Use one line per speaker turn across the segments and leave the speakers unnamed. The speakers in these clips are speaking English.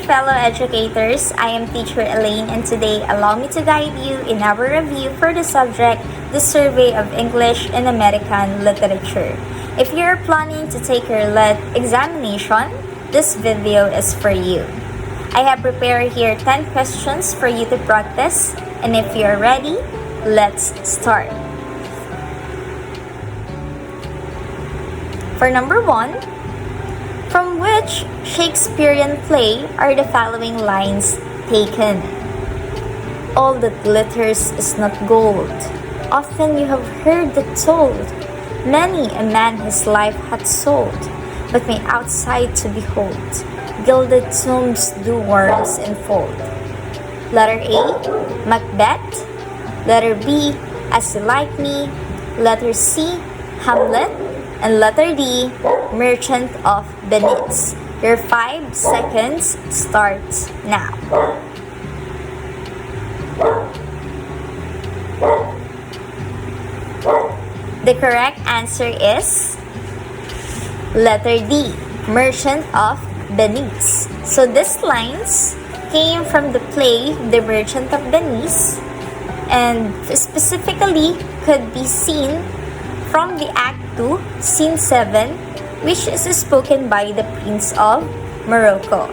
fellow educators. I am Teacher Ellaine, and today allow me to guide you in our review for the subject, the Survey of English and American Literature. If you're planning to take your LET examination, this video is for you. I have prepared here 10 questions for you to practice, and if you're ready, let's start. For number 1, from which Shakespearean play are the following lines taken? All that glitters is not gold. Often you have heard it told. Many a man his life hath sold, but my outside to behold. Gilded tombs do worms enfold. Letter A, Macbeth. Letter B, As You Like Me. Letter C, Hamlet. And letter D, Merchant of Venice. Your 5 seconds starts now. The correct answer is letter D, Merchant of Venice. So these lines came from the play The Merchant of Venice and specifically could be seen from the Act 2, Scene 7, which is spoken by the Prince of Morocco.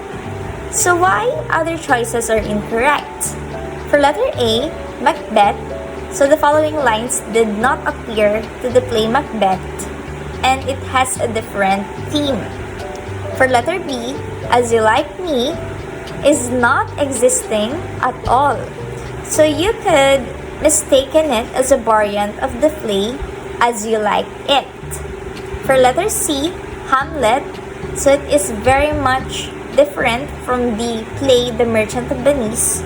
So why other choices are incorrect? For letter A, Macbeth, so the following lines did not appear to the play Macbeth and it has a different theme. For letter B, As You Like Me is not existing at all. So you could mistaken it as a variant of the play As You Like It. For letter C, Hamlet, so it is very much different from the play The Merchant of Venice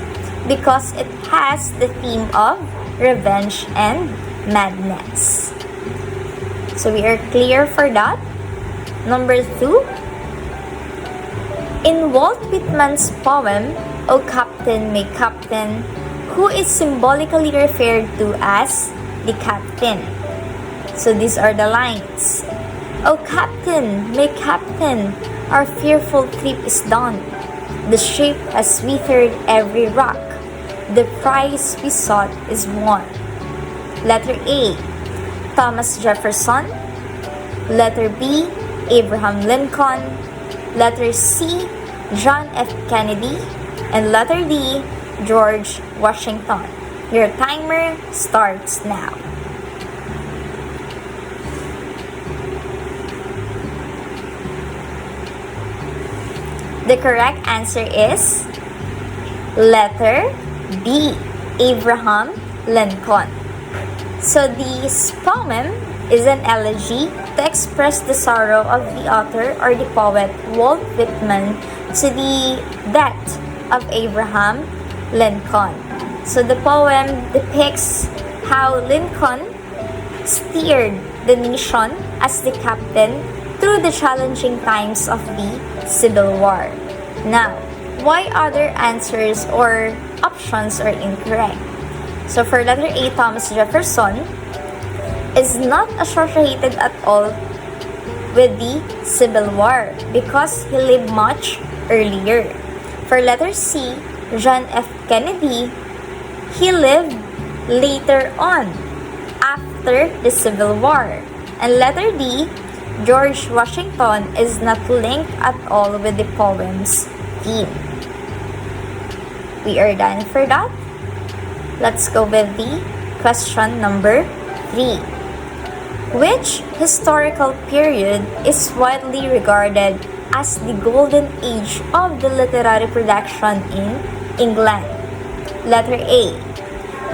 because it has the theme of revenge and madness. So we are clear for that. Number 2, in Walt Whitman's poem, O Captain, My Captain, who is symbolically referred to as the captain? So these are the lines. O Captain, my Captain, our fearful trip is done. The ship has withered every rock. The prize we sought is won. Letter A, Thomas Jefferson. Letter B, Abraham Lincoln. Letter C, John F. Kennedy. And letter D, George Washington. Your timer starts now. The correct answer is letter B, Abraham Lincoln. So this poem is an elegy to express the sorrow of the author or the poet Walt Whitman to the death of Abraham Lincoln. So the poem depicts how Lincoln steered the nation as the captain through the challenging times of the Civil War. Now, why other answers or options are incorrect? So for letter A, Thomas Jefferson is not associated at all with the Civil War because he lived much earlier. For letter C, John F. Kennedy, he lived later on after the Civil War. And letter D, George Washington is not linked at all with the poem's theme. We are done for that. Let's go with the question number 3. Which historical period is widely regarded as the golden age of the literary production in England? Letter A,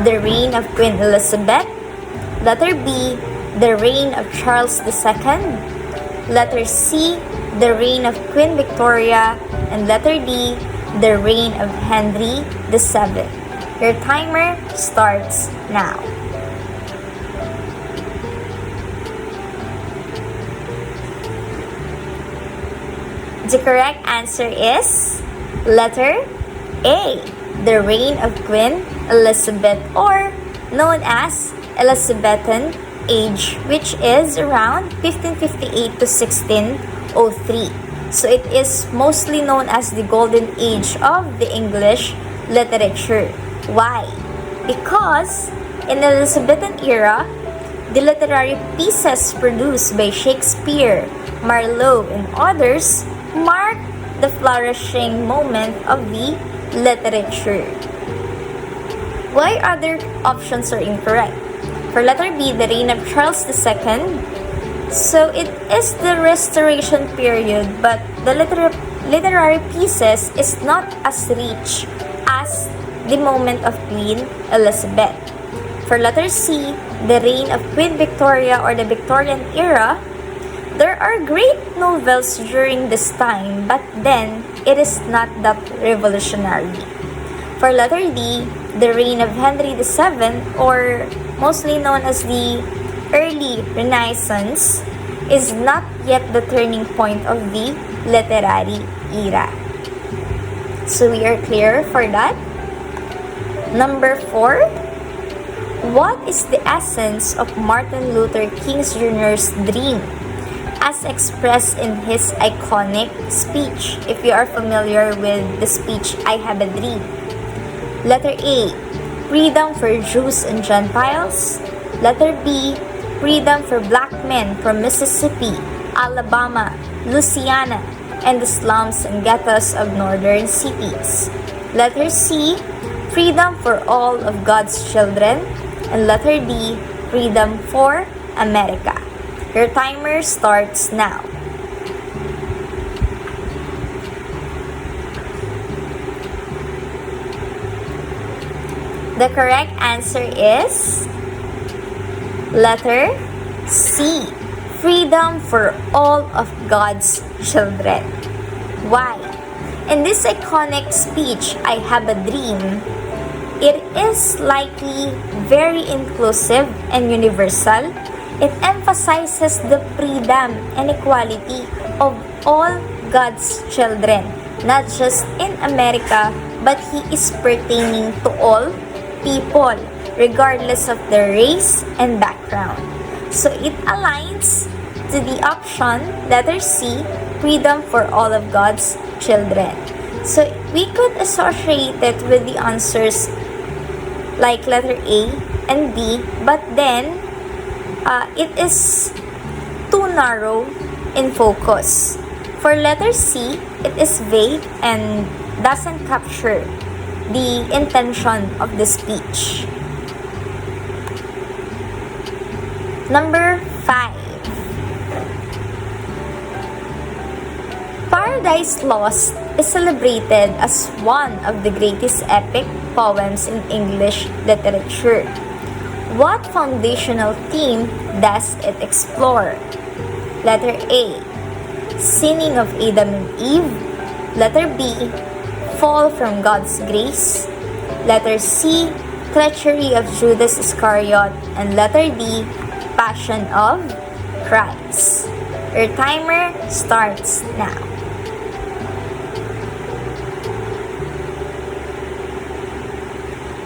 the reign of Queen Elizabeth. Letter B, the reign of Charles II. Letter C, the reign of Queen Victoria. And letter D, the reign of Henry VII. Your timer starts now. The correct answer is letter A, the reign of Queen Elizabeth, or known as Elizabethan age, which is around 1558 to 1603. So it is mostly known as the golden age of the English literature. Why? Because in the Elizabethan era, the literary pieces produced by Shakespeare, Marlowe, and others marked the flourishing moment of the literature. Why other options are incorrect? For letter B, the reign of Charles II. So it is the Restoration period, but the literary pieces is not as rich as the moment of Queen Elizabeth. For letter C, the reign of Queen Victoria or the Victorian era, there are great novels during this time, but then it is not that revolutionary. For letter D, the reign of Henry VII, or mostly known as the early Renaissance, is not yet the turning point of the literary era. So we are clear for that. Number 4, what is the essence of Martin Luther King Jr.'s dream as expressed in his iconic speech? If you are familiar with the speech, I Have a Dream. Letter A, freedom for Jews and Gentiles. Letter B, freedom for black men from Mississippi, Alabama, Louisiana, and the slums and ghettos of northern cities. Letter C, freedom for all of God's children. And letter D, freedom for America. Your timer starts now. The correct answer is letter C, freedom for all of God's children. Why? In this iconic speech, I Have a Dream, it is likely very inclusive and universal. It emphasizes the freedom and equality of all God's children, not just in America, but He is pertaining to all people, regardless of their race and background. So it aligns to the option, letter C, freedom for all of God's children. So we could associate it with the answers like letter A and B, but then it is too narrow in focus. For letter C, it is vague and doesn't capture the intention of the speech. Number 5. Paradise Lost is celebrated as one of the greatest epic poems in English literature. What foundational theme does it explore? Letter A, sinning of Adam and Eve. Letter B, fall from God's grace. Letter C, treachery of Judas Iscariot. And letter D, passion of Christ. Your timer starts now.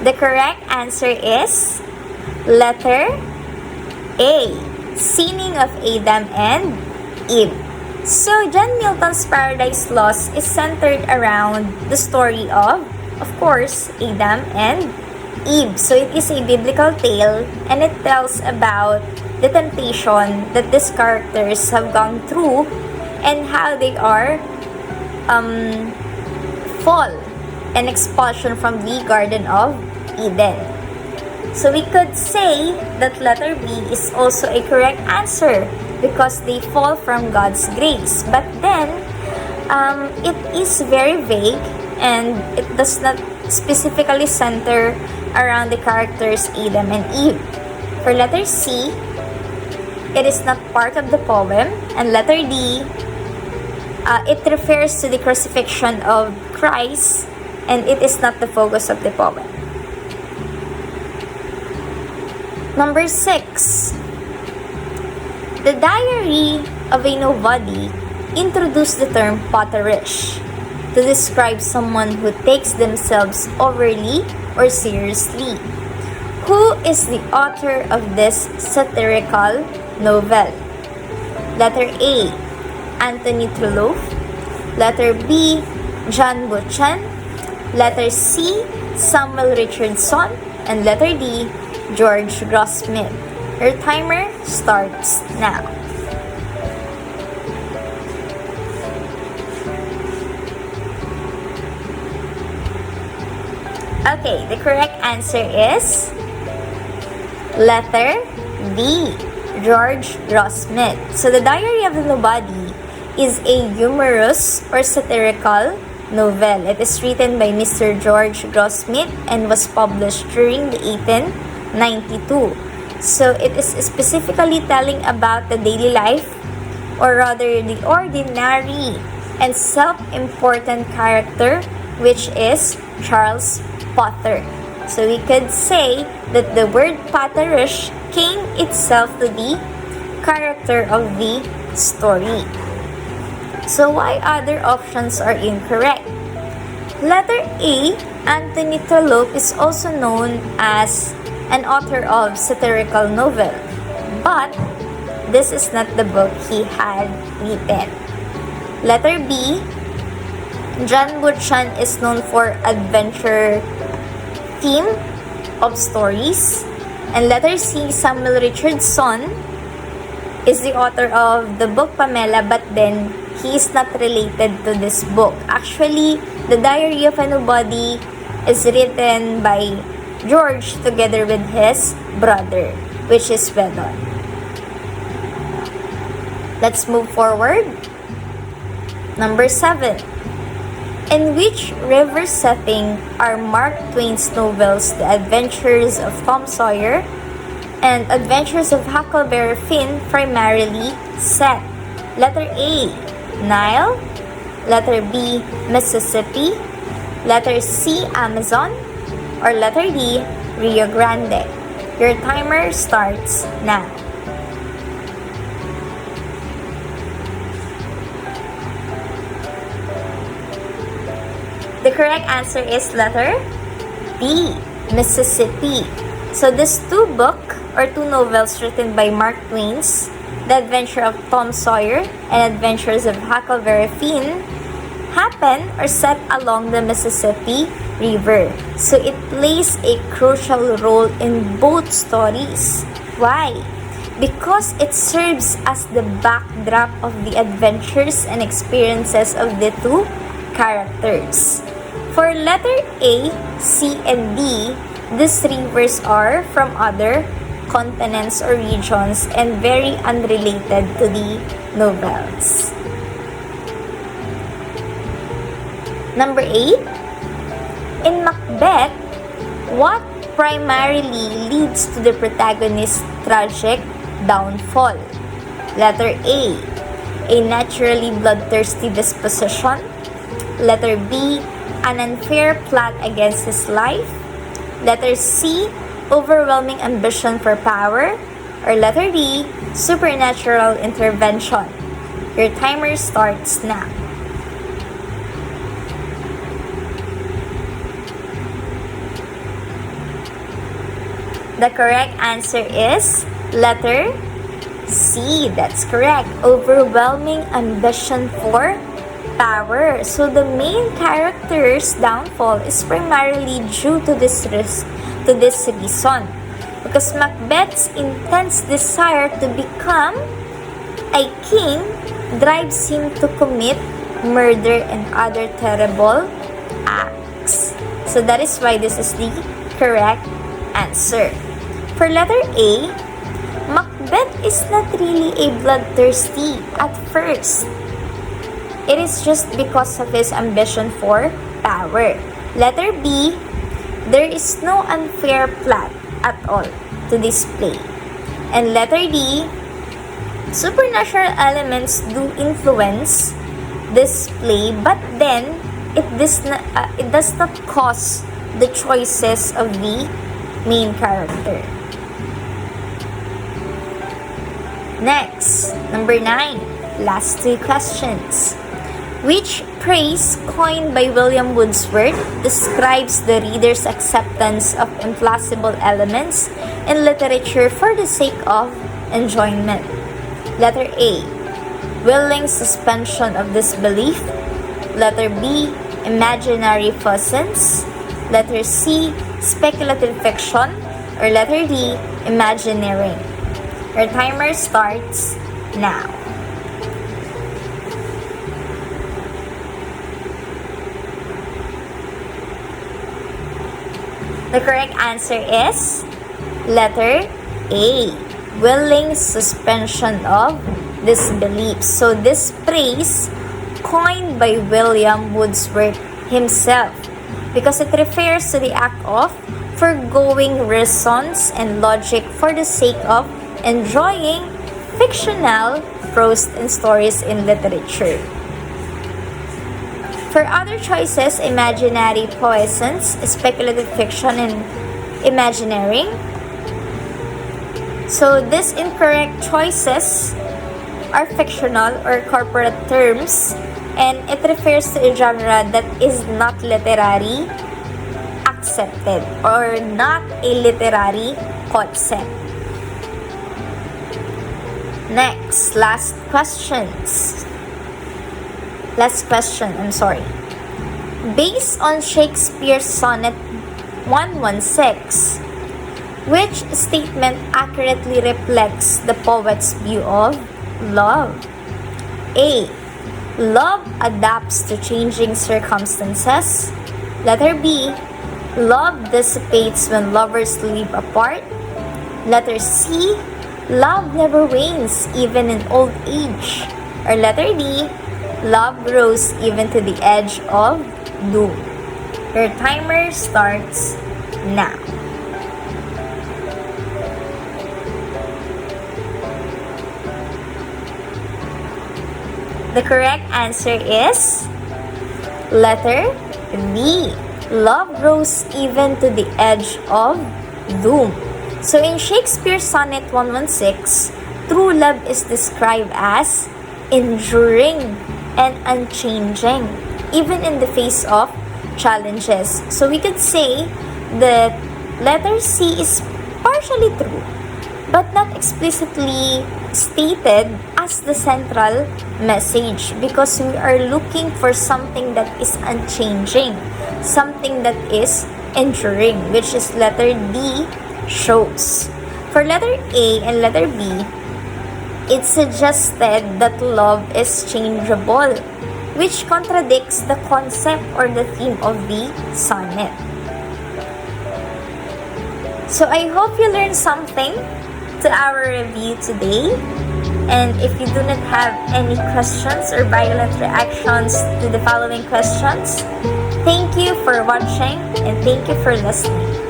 The correct answer is letter A, sinning of Adam and Eve. So, John Milton's Paradise Lost is centered around the story of course, Adam and Eve. So, it is a biblical tale and it tells about the temptation that these characters have gone through and how they are fall and expulsion from the Garden of Eden. So we could say that letter B is also a correct answer because they fall from God's grace. But then, it is very vague and it does not specifically center around the characters Adam and Eve. For letter C, it is not part of the poem. And letter D, it refers to the crucifixion of Christ and it is not the focus of the poem. Number 6. The Diary of a Nobody introduced the term potterish to describe someone who takes themselves overly or seriously. Who is the author of this satirical novel? Letter A, Anthony Trollope. Letter B, John Buchan. Letter C, Samuel Richardson. And letter D, George Grossmith. Your timer starts now. Okay, the correct answer is letter B, George Grossmith. So the Diary of the Nobody is a humorous or satirical novel. It is written by Mr. George Grossmith and was published during the 1892. So it is specifically telling about the daily life, or rather the ordinary and self-important character, which is Charles Potter. So we could say that the word Potterish came itself to the character of the story. So why other options are incorrect? Letter A, Anthony Trollope is also known as an author of satirical novel, but this is not the book he had written. Letter B, John Buchan is known for adventure theme of stories. And letter C, Samuel Richardson is the author of the book Pamela, but then he is not related to this book. Actually, the Diary of a Nobody is written by George together with his brother, which is Weldon. Let's move forward. Number 7. In which river setting are Mark Twain's novels The Adventures of Tom Sawyer and Adventures of Huckleberry Finn primarily set? Letter A, Nile. Letter B, Mississippi. Letter C, Amazon. Or letter D, Rio Grande. Your timer starts now. The correct answer is letter B, Mississippi. So these two novels written by Mark Twain's, The Adventure of Tom Sawyer and Adventures of Huckleberry Finn, happen or set along the Mississippi River. So it plays a crucial role in both stories. Why? Because it serves as the backdrop of the adventures and experiences of the two characters. For letter A, C, and D, these rivers are from other continents or regions and very unrelated to the novels. Number 8. In Macbeth, what primarily leads to the protagonist's tragic downfall? Letter A, a naturally bloodthirsty disposition. Letter B, an unfair plot against his life. Letter C, overwhelming ambition for power. Or letter D, supernatural intervention. Your timer starts now. The correct answer is letter C. That's correct. Overwhelming ambition for power. So the main character's downfall is primarily due to this reason. Because Macbeth's intense desire to become a king drives him to commit murder and other terrible acts. So that is why this is the correct answer. For letter A, Macbeth is not really a bloodthirsty at first. It is just because of his ambition for power. Letter B, there is no unfair plot at all to this play. And letter D, supernatural elements do influence this play, but then it does not cause the choices of the main character. Next, number 9, last 2 questions. Which phrase coined by William Wordsworth describes the reader's acceptance of implausible elements in literature for the sake of enjoyment? Letter A, willing suspension of disbelief. Letter B, imaginary persons. Letter C, speculative fiction. Or letter D, imagineering. Your timer starts now. The correct answer is letter A, willing suspension of disbelief. So this phrase coined by William Wordsworth himself because it refers to the act of forgoing reasons and logic for the sake of enjoying fictional prose and stories in literature. For other choices, imaginary poesons, speculative fiction, and imagineering. So these incorrect choices are fictional or corporate terms, and it refers to a genre that is not literary accepted or not a literary concept. Next, last question. Based on Shakespeare's sonnet 116, which statement accurately reflects the poet's view of love? A. Love adapts to changing circumstances. Letter B. Love dissipates when lovers live apart. Letter C. Love never wanes even in old age. Or letter D. Love grows even to the edge of doom. Your timer starts now. The correct answer is letter B. Love grows even to the edge of doom. So in Shakespeare's sonnet 116, true love is described as enduring and unchanging, even in the face of challenges. So we could say that letter C is partially true, but not explicitly stated as the central message, because we are looking for something that is unchanging, something that is enduring, which is letter D shows. For letter A and letter B, it suggested that love is changeable, which contradicts the concept or the theme of the sonnet. So I hope you learned something to our review today. And if you do not have any questions or violent reactions to the following questions, thank you for watching and thank you for listening.